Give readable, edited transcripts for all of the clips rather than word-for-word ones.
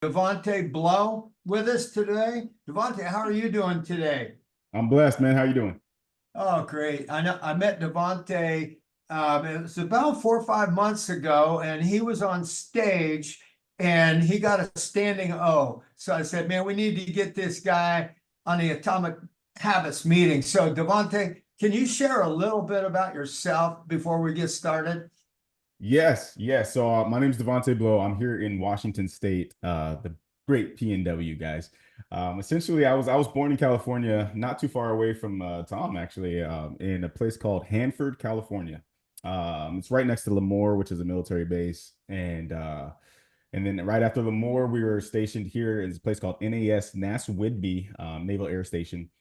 DeVante Blow with us today. DeVante, how are you doing today? I'm blessed, man. How you doing? Oh, great. I know I met DeVante, it was about 4 or 5 months ago, and he was on stage and he got a standing O. So I said, man, we need to get this guy on the Atomic Habits meeting. So DeVante, can you share a little bit about yourself before we get started? Yes. So my name is DeVante Blow. I'm here in Washington State, the great PNW guys. Essentially, I was born in California, not too far away from Tom, actually, in a place called Hanford, California. It's right next to Lemoore, which is a military base, and then right after Lemoore, we were stationed here in a place called NAS Whidbey Naval Air Station.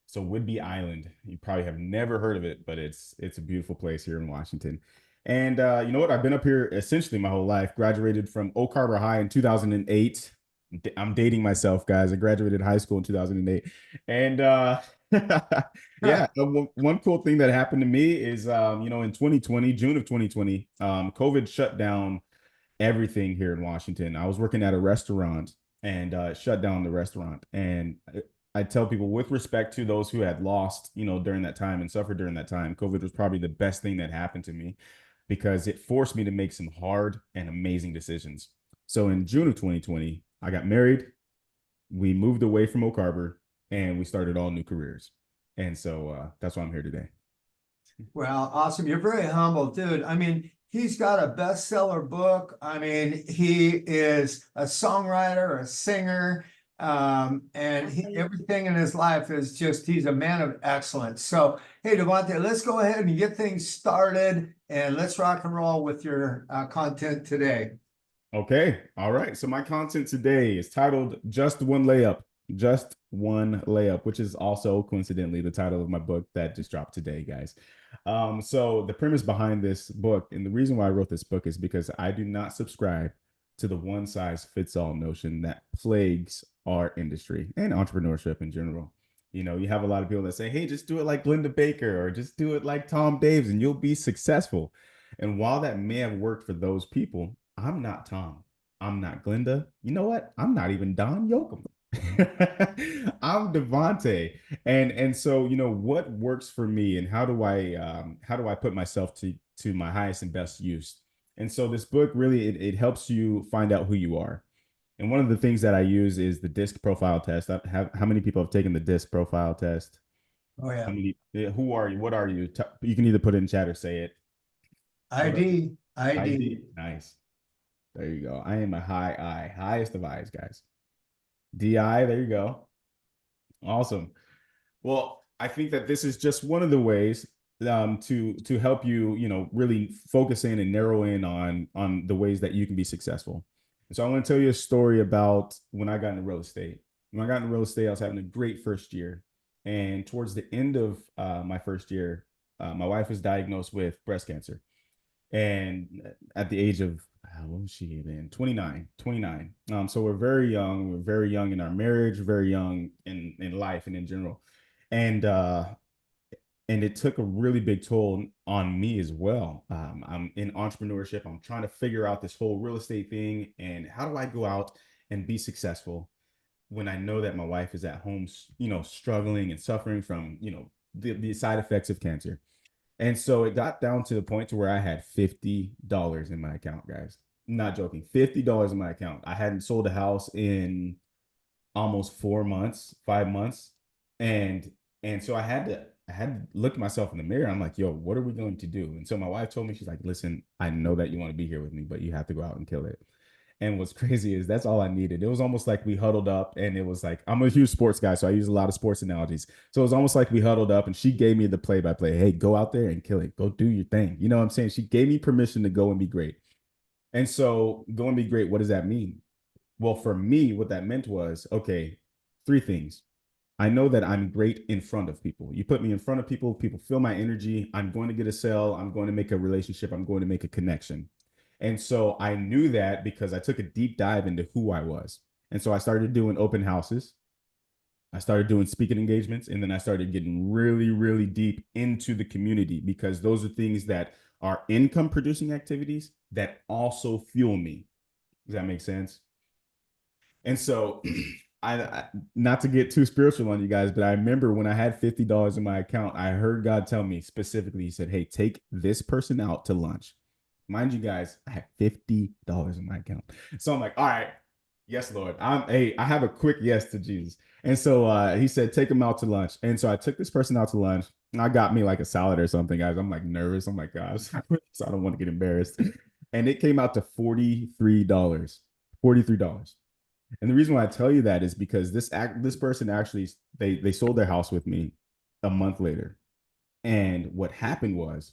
So Whidbey Island, you probably have never heard of it, but it's a beautiful place here in Washington. And you know what? I've been up here essentially my whole life. Graduated from Oak Harbor High in 2008. I'm dating myself, guys. I graduated high school in 2008. And yeah, one cool thing that happened to me is in 2020, June of 2020, COVID shut down everything here in Washington. I was working at a restaurant and shut down the restaurant. And I tell people with respect to those who had lost, during that time and suffered during that time, COVID was probably the best thing that happened to me because it forced me to make some hard and amazing decisions. So in June of 2020, I got married. We moved away from Oak Harbor and we started all new careers. And so that's why I'm here today. Well, awesome. You're very humble, dude. I mean, he's got a bestseller book. I mean, he is a songwriter, a singer, and everything in his life is just, he's a man of excellence. So, hey, DeVante, let's go ahead and get things started and let's rock and roll with your content today. Okay. All right. So my content today is titled Just One Layup. Just One Layup, which is also coincidentally the title of my book that just dropped today, guys. So the premise behind this book and the reason why I wrote this book is because I do not subscribe to the one size fits all notion that plagues our industry and entrepreneurship in general. You have a lot of people that say, hey, just do it like Glenda Baker or just do it like Tom Daves and you'll be successful. And while that may have worked for those people, I'm not Tom. I'm not Glenda. You know what? I'm not even Don Yoakum. I'm DeVante. And so, what works for me and how do I put myself to my highest and best use? And so this book really it helps you find out who you are. And one of the things that I use is the DISC profile test. How many people have taken the DISC profile test? Oh, How yeah. many? Who are you? What are you? You can either put it in chat or say it. What are you? ID, ID. ID. Nice. There you go. I am a high I, highest of eyes, guys. DI. There you go. Awesome. Well, I think that this is just one of the ways to help you, really focus in and narrow in on the ways that you can be successful. And so I want to tell you a story about when I got into real estate. When I got into real estate, I was having a great first year, and towards the end of my first year, my wife was diagnosed with breast cancer, and at the age of what was she then 29. So we're very young in our marriage, very young in life and in general, and it took a really big toll on me as well. I'm in entrepreneurship. I'm trying to figure out this whole real estate thing and how do I go out and be successful when I know that my wife is at home, struggling and suffering from, the side effects of cancer. And so it got down to the point to where I had $50 in my account, guys. I'm not joking. $50 in my account. I hadn't sold a house in almost 4 months, 5 months. And so I had to look at myself in the mirror. I'm like, yo, what are we going to do? And so my wife told me, she's like, listen, I know that you want to be here with me, but you have to go out and kill it. And what's crazy is that's all I needed. It was almost like we huddled up and it was like, I'm a huge sports guy, so I use a lot of sports analogies. So it was almost like we huddled up and she gave me the play by play. Hey, go out there and kill it. Go do your thing. You know what I'm saying? She gave me permission to go and be great. And so go and be great. What does that mean? Well, for me, what that meant was, okay, three things. I know that I'm great in front of people. You put me in front of people, people feel my energy. I'm going to get a sale. I'm going to make a relationship. I'm going to make a connection. And so I knew that because I took a deep dive into who I was. And so I started doing open houses. I started doing speaking engagements. And then I started getting really, really deep into the community because those are things that are income producing activities that also fuel me. Does that make sense? And so I not to get too spiritual on you guys, but I remember when I had $50 in my account, I heard God tell me specifically, he said, hey, take this person out to lunch. Mind you guys, I had $50 in my account. So I'm like, all right, yes, Lord. I have a quick yes to Jesus. And so he said, take him out to lunch. And so I took this person out to lunch. And I got me like a salad or something, guys. I'm like nervous. I'm like, gosh, so I don't want to get embarrassed. And it came out to $43. $43. And the reason why I tell you that is because this person actually they sold their house with me a month later. And what happened was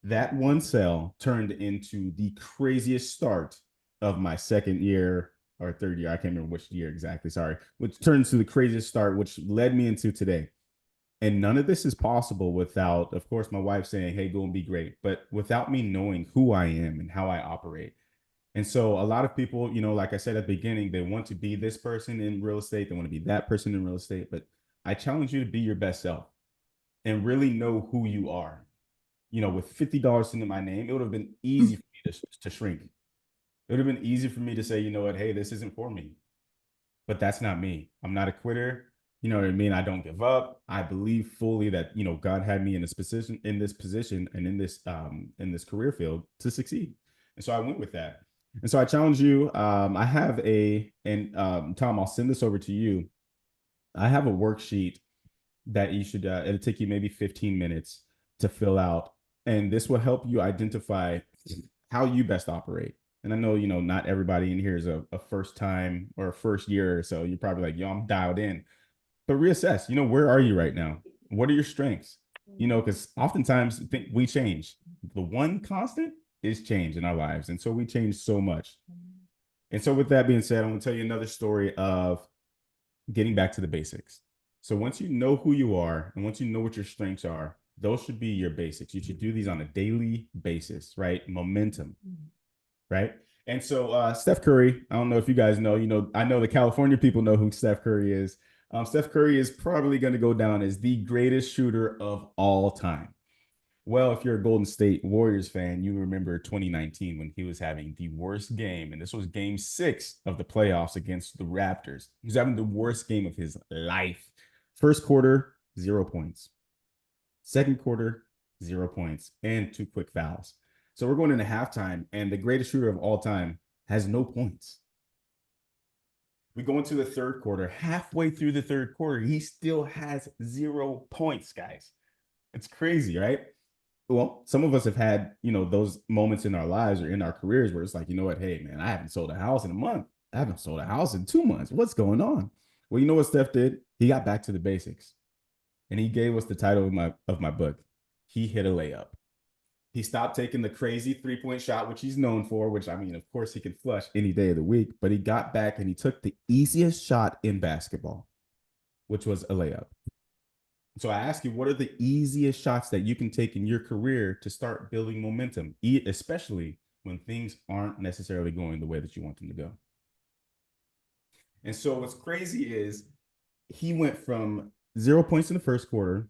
that one sale turned into the craziest start of my second year or third year. I can't remember which year exactly, sorry, which turned to the craziest start, which led me into today. And none of this is possible without, of course, my wife saying, hey, go and be great, but without me knowing who I am and how I operate. And so a lot of people, like I said at the beginning, they want to be this person in real estate. They want to be that person in real estate. But I challenge you to be your best self and really know who you are. With $50 into my name, it would have been easy for me to shrink. It would have been easy for me to say, you know what, hey, this isn't for me. But that's not me. I'm not a quitter. You know what I mean? I don't give up. I believe fully that, God had me in this position, and in this career field to succeed. And so I went with that. And so I challenge you. I have Tom, I'll send this over to you. I have a worksheet that you should, it'll take you maybe 15 minutes to fill out. And this will help you identify how you best operate. And I know, not everybody in here is a first time or a first year or so. You're probably like, yo, I'm dialed in. But reassess, where are you right now? What are your strengths? Because oftentimes we change. The one constant is change in our lives. And so we change so much. And so with that being said, I'm going to tell you another story of getting back to the basics. So once you know who you are and once you know what your strengths are, those should be your basics. You should do these on a daily basis, right? Momentum, right? And so Steph Curry, I don't know if you guys know, I know the California people know who Steph Curry is. Steph Curry is probably going to go down as the greatest shooter of all time. Well, if you're a Golden State Warriors fan, you remember 2019 when he was having the worst game. And this was game 6 of the playoffs against the Raptors. He was having the worst game of his life. First quarter, 0 points. Second quarter, 0 points and 2 quick fouls. So we're going into halftime, and the greatest shooter of all time has no points. We go into the third quarter. Halfway through the third quarter, he still has 0 points, guys. It's crazy, right? Well, some of us have had, those moments in our lives or in our careers where it's like, you know what? Hey, man, I haven't sold a house in a month. I haven't sold a house in 2 months. What's going on? Well, you know what Steph did? He got back to the basics. And he gave us the title of my book. He hit a layup. He stopped taking the crazy 3-point shot, which he's known for, which, I mean, of course, he can flush any day of the week. But he got back and he took the easiest shot in basketball, which was a layup. So I ask you, what are the easiest shots that you can take in your career to start building momentum, especially when things aren't necessarily going the way that you want them to go? And so what's crazy is he went from 0 points in the first quarter,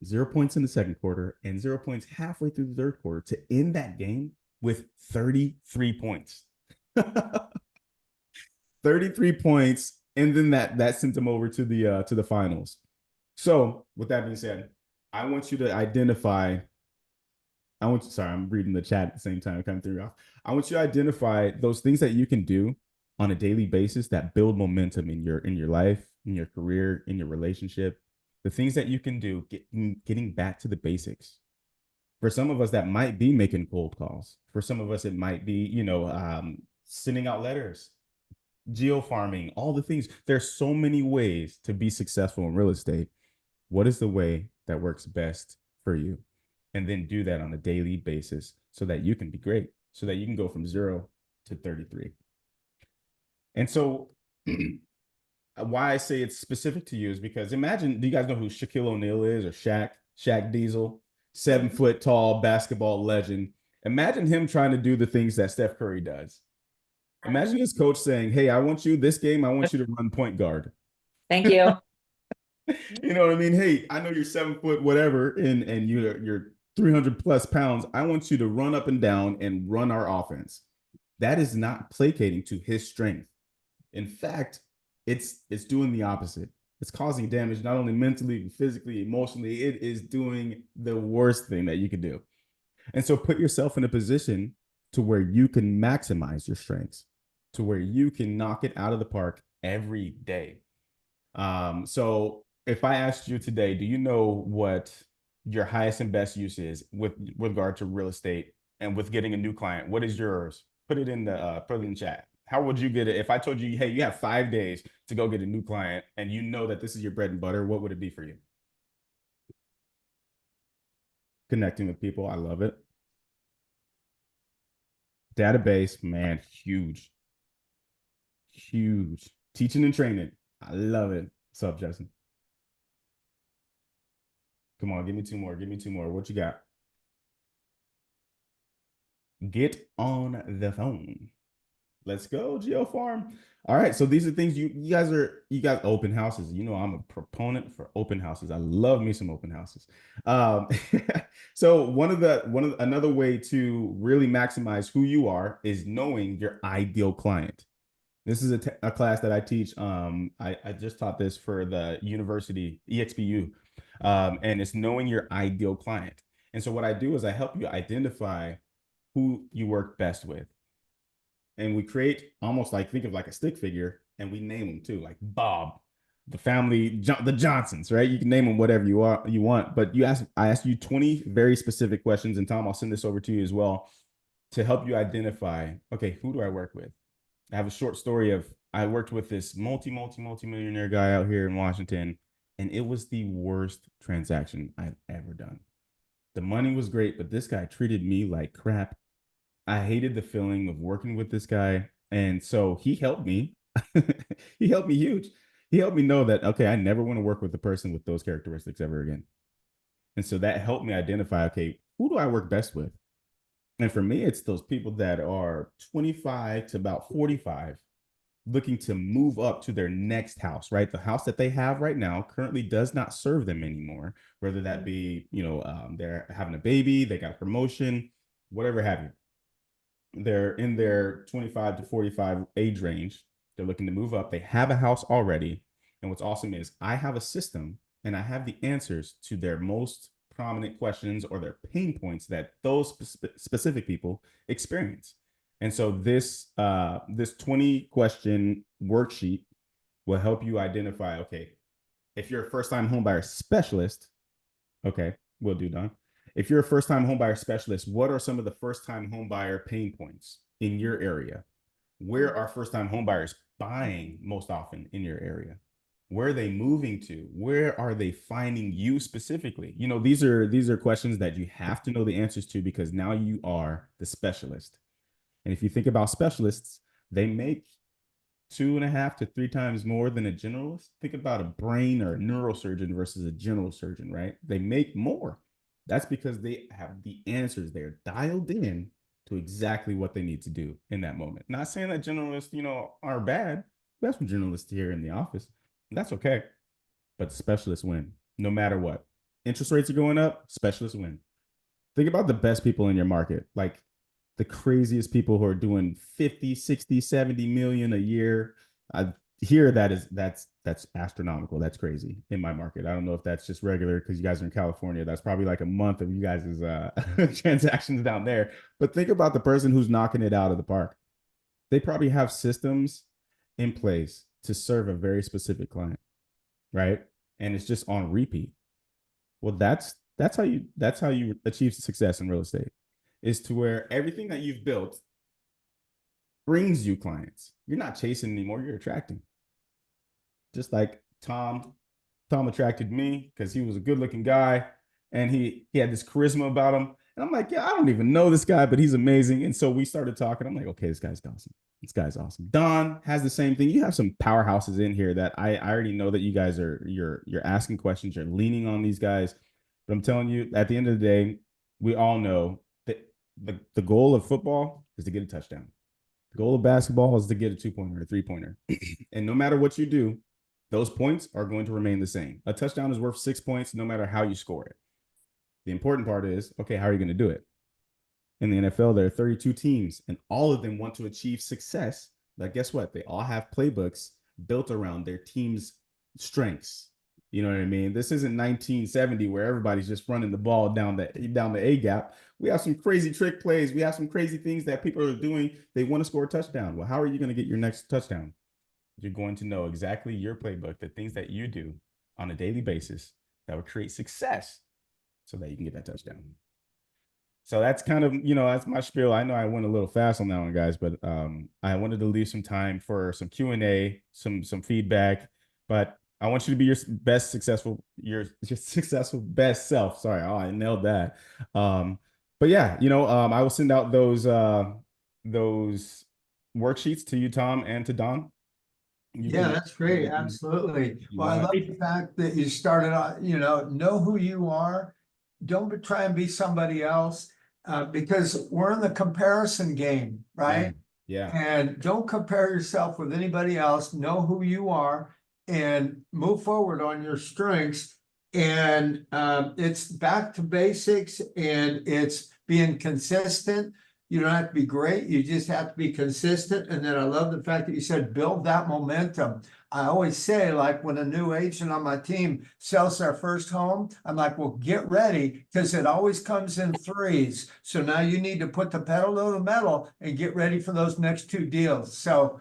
0 points in the second quarter, and 0 points halfway through the third quarter to end that game with 33 points. 33 points, and then that sent him over to the finals. So with that being said, I want you to identify. Sorry, I'm reading the chat at the same time. I kind of threw you off. I want you to identify those things that you can do on a daily basis that build momentum in your life, in your career, in your relationship. The things that you can do, getting back to the basics. For some of us, that might be making cold calls. For some of us, it might be, sending out letters, geo farming, all the things. There's so many ways to be successful in real estate. What is the way that works best for you? And then do that on a daily basis so that you can be great, so that you can go from 0 to 33. And so why I say it's specific to you is because imagine, do you guys know who Shaquille O'Neal is, or Shaq Diesel, 7-foot tall basketball legend? Imagine him trying to do the things that Steph Curry does. Imagine his coach saying, hey, I want you to run point guard. Thank you. You know what I mean? Hey, I know you're 7 foot whatever, and you're 300 plus pounds. I want you to run up and down and run our offense. That is not placating to his strength. In fact, it's doing the opposite. It's causing damage not only mentally, physically, emotionally. It is doing the worst thing that you could do. And so put yourself in a position to where you can maximize your strengths, to where you can knock it out of the park every day. So if I asked you today, do you know what your highest and best use is with regard to real estate and with getting a new client? What is yours? Put it in chat. How would you get it? If I told you, hey, you have 5 days to go get a new client and you know that this is your bread and butter, what would it be for you? Connecting with people. I love it. Database, man, huge. Huge. Teaching and training. I love it. What's up, Justin? Come on, give me two more. Give me two more. What you got? Get on the phone. Let's go, Geo Farm. All right, so these are things you guys open houses. You know, I'm a proponent for open houses. I love me some open houses. Um, so another way to really maximize who you are is knowing your ideal client. This is a class that I teach. I just taught this for the university EXPU, and it's knowing your ideal client. And so what I do is I help you identify who you work best with, and we create almost like think of like a stick figure, and we name them too, like Bob, the family, the Johnsons, right? You can name them whatever you want, but I asked you 20 very specific questions, and Tom, I'll send this over to you as well to help you identify, okay, who do I work with? I have a short story of I worked with this multi-millionaire guy out here in Washington, and it was the worst transaction I've ever done. The money was great, but this guy treated me like crap. I hated the feeling of working with this guy. And so he helped me. He helped me huge. He helped me know that, okay, I never want to work with a person with those characteristics ever again. And so that helped me identify, okay, who do I work best with? And for me, it's those people that are 25 to about 45 looking to move up to their next house, right? The house that they have right now currently does not serve them anymore, whether that be, they're having a baby, they got a promotion, whatever have you. They're in their 25 to 45 age range. They're looking to move up. They have a house already. And what's awesome is I have a system and I have the answers to their most prominent questions or their pain points that those specific people experience. And so this 20 question worksheet will help you identify, okay, if you're a first-time homebuyer specialist, okay, we'll do Don. If you're a first-time homebuyer specialist, what are some of the first-time homebuyer pain points in your area? Where are first-time homebuyers buying most often in your area? Where are they moving to? Where are they finding you specifically? You know, these are questions that you have to know the answers to because now you are the specialist. And if you think about specialists, they make 2.5 to 3 times more than a generalist. Think about a brain or a neurosurgeon versus a general surgeon, right? They make more. That's because they have the answers. They're dialed in to exactly what they need to do in that moment. Not saying that generalists, are bad. That's what generalists here in the office. That's okay. But specialists win no matter what. Interest rates are going up, specialists win. Think about the best people in your market, like the craziest people who are doing 50, 60, 70 million a year. I hear that's astronomical. That's crazy in my market. I don't know if that's just regular because you guys are in California. That's probably like a month of you guys' transactions down there. But think about the person who's knocking it out of the park. They probably have systems in place to serve a very specific client, right? And it's just on repeat. Well, that's how you achieve success in real estate, is to where everything that you've built brings you clients. You're not chasing anymore, you're attracting. Just like Tom attracted me because he was a good-looking guy and he had this charisma about him. And I'm like, yeah, I don't even know this guy, but he's amazing. And so we started talking. I'm like, okay, this guy's awesome. This guy's awesome. Don has the same thing. You have some powerhouses in here that I already know that you guys you're asking questions, you're leaning on these guys. But I'm telling you, at the end of the day, we all know that the goal of football is to get a touchdown. The goal of basketball is to get a 2-pointer or a 3-pointer. And no matter what you do, those points are going to remain the same. A touchdown is worth 6 points no matter how you score it. The important part is, okay, how are you going to do it? In the NFL, there are 32 teams, and all of them want to achieve success But guess what? They all have playbooks built around their team's strengths. You know what I mean? This isn't 1970 where everybody's just running the ball down the A gap. We have some crazy trick plays. We have some crazy things that people are doing. They want to score a touchdown. Well, how are you going to get your next touchdown? You're going to know exactly your playbook, the things that you do on a daily basis that will create success so that you can get that touchdown. So that's kind of, that's my spiel. I know I went a little fast on that one, guys, but I wanted to leave some time for some Q&A, some feedback, but I want you to be your successful best self. Sorry, I nailed that. But yeah, I will send out those worksheets to you, Tom, and to Don. Yeah, that's great. Absolutely. Well, I love the fact that you started on, know who you are. Don't try and be somebody else, because we're in the comparison game, right? Yeah. And don't compare yourself with anybody else. Know who you are and move forward on your strengths. And it's back to basics, and it's being consistent. You don't have to be great. You just have to be consistent. And then I love the fact that you said build that momentum. I always say, like, when a new agent on my team sells their first home, I'm like, well, get ready, because it always comes in threes. So now you need to put the pedal to the metal and get ready for those next two deals. So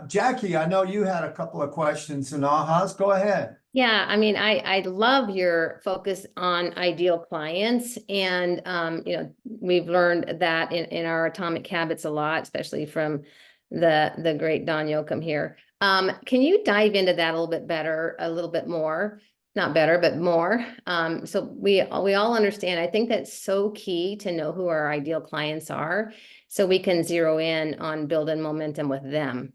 Jackie, I know you had a couple of questions and ahas. Go ahead. Yeah, I mean, I love your focus on ideal clients, and we've learned that in our atomic habits a lot, especially from the great Don Yoakum here. Can you dive into that a little bit better, a little bit more? Not better, but more. So we all understand. I think that's so key to know who our ideal clients are, so we can zero in on building momentum with them.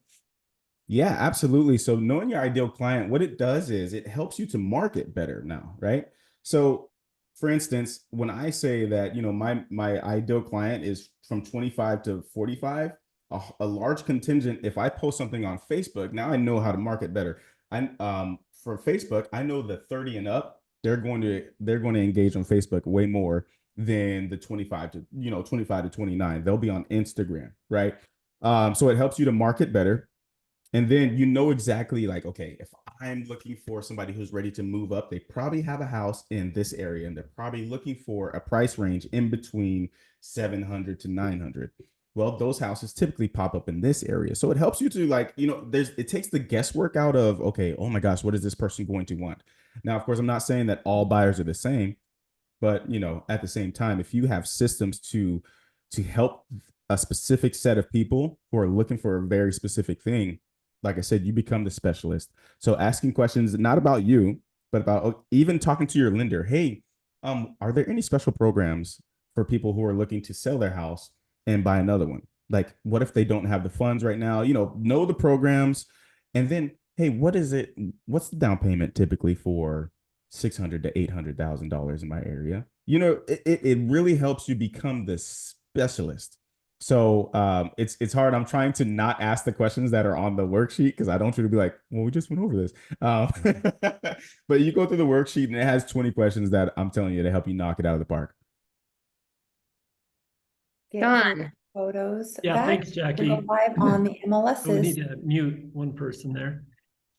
Yeah, absolutely. So knowing your ideal client, what it does is it helps you to market better now, right? So for instance, when I say that, my ideal client is from 25 to 45, a large contingent, if I post something on Facebook, now I know how to market better. For Facebook, I know the 30 and up, they're going to engage on Facebook way more than the 25 to 29. They'll be on Instagram, right? So it helps you to market better. And then exactly, like, okay, if I'm looking for somebody who's ready to move up, they probably have a house in this area, and they're probably looking for a price range in between 700 to 900. Well, those houses typically pop up in this area. So it helps you to, it takes the guesswork out of, okay, oh my gosh, what is this person going to want? Now, of course, I'm not saying that all buyers are the same, but, at the same time, if you have systems to help a specific set of people who are looking for a very specific thing, like I said, you become the specialist. So asking questions, not about you, but about even talking to your lender. Hey, are there any special programs for people who are looking to sell their house and buy another one? Like, what if they don't have the funds right now? Know the programs. And then, hey, what's the down payment typically for $600,000 to $800,000 in my area? It really helps you become the specialist. So it's hard. I'm trying to not ask the questions that are on the worksheet, because I don't want you to be like, well, we just went over this. But you go through the worksheet and it has 20 questions that I'm telling you to help you knock it out of the park. Don. Photos. Yeah, thanks, Jackie. Go live on the MLSs. We need to mute one person there.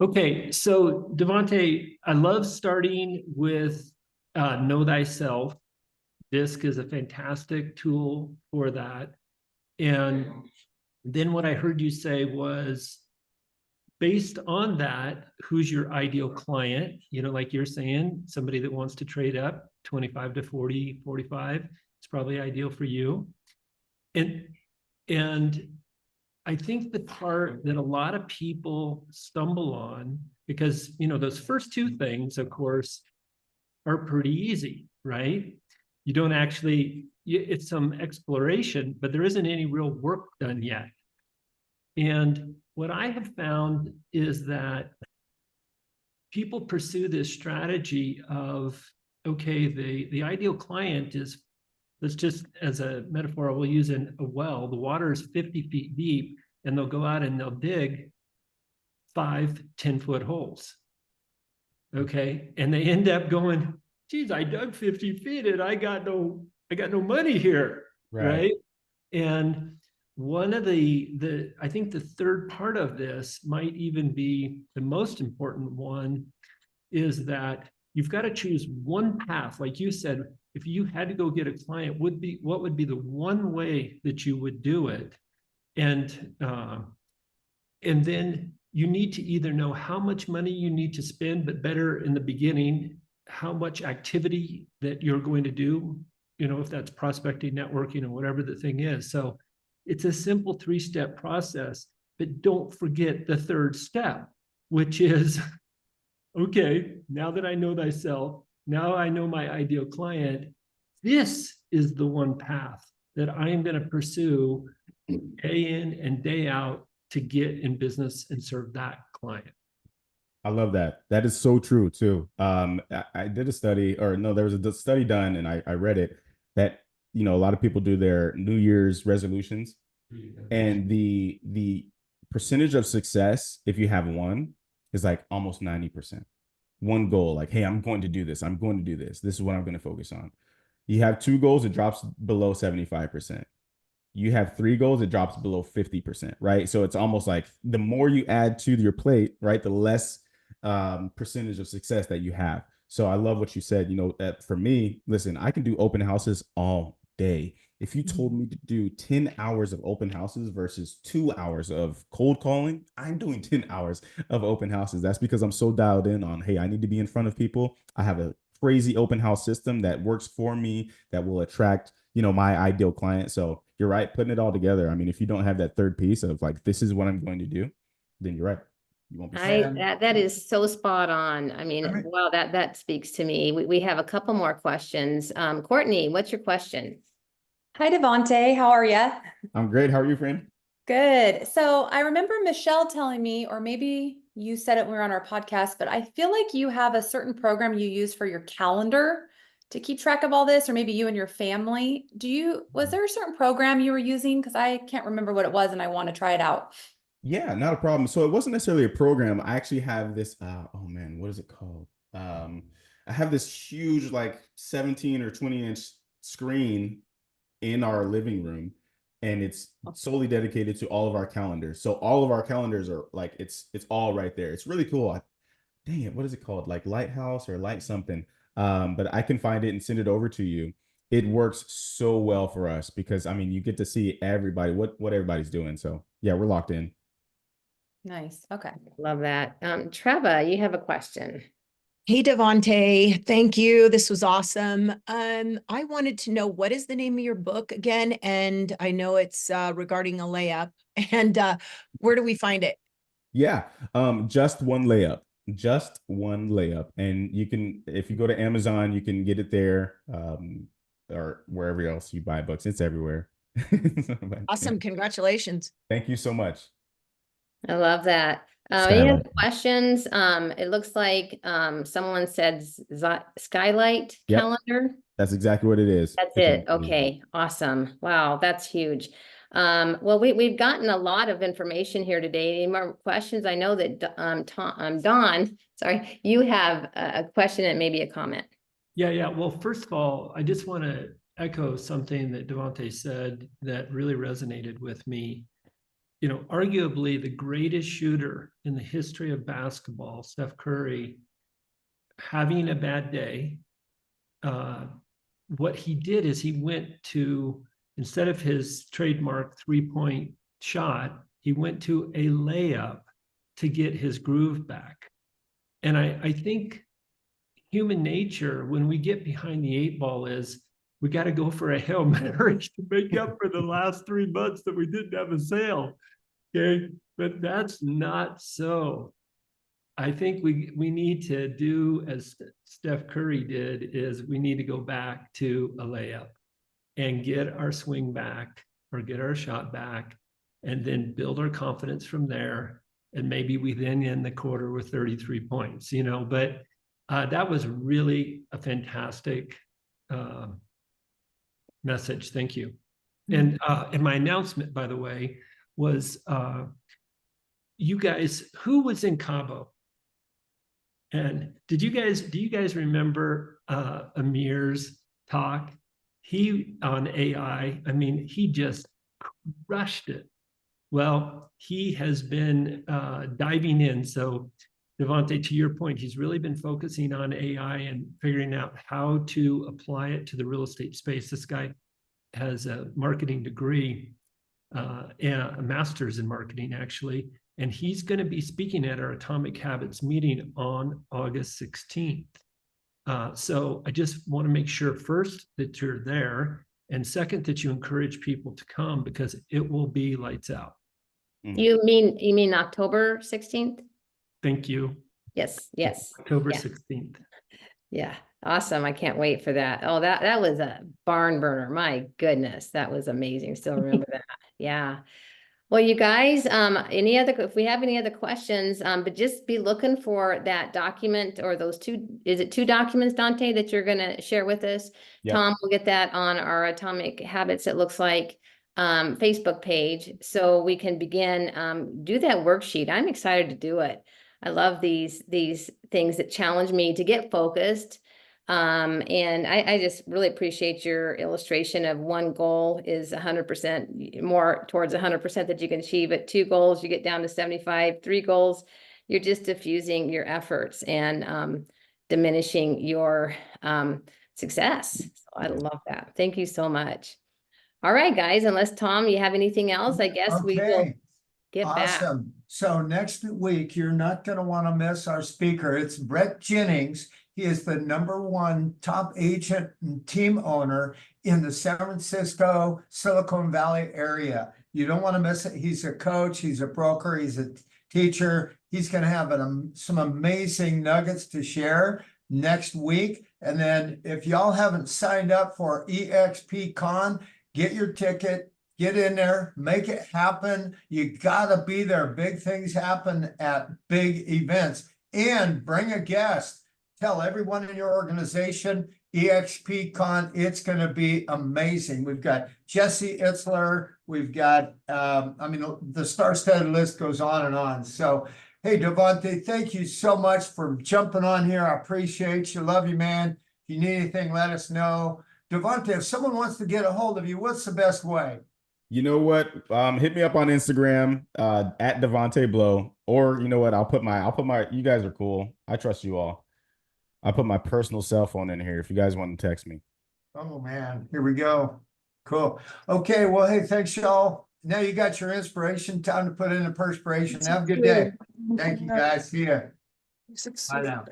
Okay, so DeVante, I love starting with Know Thyself. DISC is a fantastic tool for that. And then what I heard you say was, based on that, who's your ideal client? Like you're saying, somebody that wants to trade up 25 to 40, 45, it's probably ideal for you. And I think the part that a lot of people stumble on, because, those first two things, of course, are pretty easy, right? You don't actually, it's some exploration, but there isn't any real work done yet. And what I have found is that people pursue this strategy of, okay, the ideal client is, let's just, as a metaphor, we'll use a well. The water is 50 feet deep, and they'll go out and they'll dig 5 10-foot holes. Okay, and they end up going, geez, I dug 50 feet and I got no money here, right? And one of I think the third part of this might even be the most important one, is that you've got to choose one path. Like you said, if you had to go get a client, what would be the one way that you would do it? And then you need to either know how much money you need to spend, but better in the beginning, how much activity that you're going to do, if that's prospecting, networking, or whatever the thing is. So it's a simple 3-step process, but don't forget the third step, which is, okay, now that I know thyself, now I know my ideal client, this is the one path that I am going to pursue day in and day out to get in business and serve that client. I love that. That is so true too. I did a study, or no, there was a study done, and I read it, that a lot of people do their New Year's resolutions, and the percentage of success, if you have one, is like almost 90%. One goal, like, hey, I'm going to do this. I'm going to do this. This is what I'm going to focus on. You have 2 goals, it drops below 75%. You have 3 goals, it drops below 50%, right? So it's almost like the more you add to your plate, right, the less percentage of success that you have. So I love what you said. That for me, listen, I can do open houses all day. If you told me to do 10 hours of open houses versus 2 hours of cold calling, I'm doing 10 hours of open houses. That's because I'm so dialed in on, hey, I need to be in front of people. I have a crazy open house system that works for me, that will attract, my ideal client. So you're right, putting it all together. I mean, if you don't have that third piece of like, this is what I'm going to do, then you're right. You won't be. That is so spot on. I mean, wow, that speaks to me. We have a couple more questions. Courtney, what's your question? Hi, DeVante. How are you? I'm great. How are you, friend? Good. So I remember Michelle telling me, or maybe you said it when we were on our podcast, but I feel like you have a certain program you use for your calendar to keep track of all this, or maybe you and your family. Was there a certain program you were using? Because I can't remember what it was and I want to try it out. Yeah, not a problem. So it wasn't necessarily a program. I actually have this, oh man, what is it called? I have this huge, like 17 or 20-inch screen in our living room, and it's solely dedicated to all of our calendars. So all of our calendars are like, it's all right there. It's really cool. Dang it, what is it called? Like Lighthouse or Light something. But I can find it and send it over to you. It works so well for us because, I mean, you get to see everybody, what everybody's doing. So yeah, we're locked in. Nice. Okay. Love that. Treva, you have a question. Hey, DeVante, thank you. This was awesome. I wanted to know, what is the name of your book again? And I know it's regarding a layup. And where do we find it? Yeah, just one layup. Just one layup. And you can, if you go to Amazon, you can get it there, or wherever else you buy books. It's everywhere. Awesome. Scongratulations. Thank you so much. I love that. Any other questions? It looks like someone said Skylight Yep. calendar. That's exactly what it is. That's it. Okay, awesome. Wow, that's huge. Well, we've gotten a lot of information here today. Any more questions? I know that Don, sorry, you have a question and maybe a comment. Yeah. Well, first of all, I just want to echo something that DeVante said that really resonated with me. Arguably the greatest shooter in the history of basketball, Steph Curry, having a bad day, what he did is he went to, instead of his trademark 3-point shot, he went to a layup to get his groove back. And I think human nature, when we get behind the 8 ball, is we got to go for a Hail Mary to make up for the last 3 months that we didn't have a sale. Okay, but that's not so. I think we need to do as Steph Curry did, is we need to go back to a layup and get our swing back or get our shot back, and then build our confidence from there. And maybe we then end the quarter with 33 points, but that was really a fantastic message. Thank you. And my announcement, by the way, was you guys, who was in Cabo? And do you guys remember Amir's talk? He on AI, I mean, he just crushed it. Well, he has been diving in. So DeVante, to your point, he's really been focusing on AI and figuring out how to apply it to the real estate space. This guy has a marketing degree, and a master's in marketing, actually. And he's going to be speaking at our Atomic Habits meeting on August 16th. So I just want to make sure, first, that you're there, and second, that you encourage people to come, because it will be lights out. You mean October 16th? Thank you. Yes, yes. October Yeah. 16th. Yeah, awesome. I can't wait for that. Oh, that was a barn burner. My goodness, that was amazing. Still remember that. Yeah. Well, you guys, if we have any other questions, but just be looking for that document, or those is it 2 documents, Dante, that you're gonna share with us? Yep. Tom will get that on our Atomic Habits, it looks like, Facebook page, so we can begin, do that worksheet. I'm excited to do it. I love these things that challenge me to get focused. And I just really appreciate your illustration of 1 goal is 100% more towards 100% that you can achieve. At 2 goals, you get down to 75, 3 goals, you're just diffusing your efforts and diminishing your success. So I love that. Thank you so much. All right, guys, unless Tom, you have anything else, I guess we will Okay, get back. awesome. So next week, you're not going to want to miss our speaker. It's Brett Jennings. He is the #1 top agent and team owner in the San Francisco, Silicon Valley area. You don't want to miss it. He's a coach, he's a broker, he's a teacher. He's going to have some amazing nuggets to share next week. And then if y'all haven't signed up for EXPCon, get your ticket, get in there, make it happen. You gotta be there. Big things happen at big events. And bring a guest. Tell everyone in your organization, EXPCon, it's gonna be amazing. We've got Jesse Itzler, we've got, the star-studded list goes on and on. So, hey, DeVante, thank you so much for jumping on here. I appreciate you. Love you, man. If you need anything, let us know. DeVante, if someone wants to get a hold of you, what's the best way? You know what? Hit me up on Instagram at DeVante Blow, or you know what? I'll put my. You guys are cool. I trust you all. I'll put my personal cell phone in here if you guys want to text me. Oh man, here we go. Cool. Okay, well, hey, thanks y'all. Now you got your inspiration. Time to put in the perspiration. Have a good day. Thank you guys. See ya. Bye now.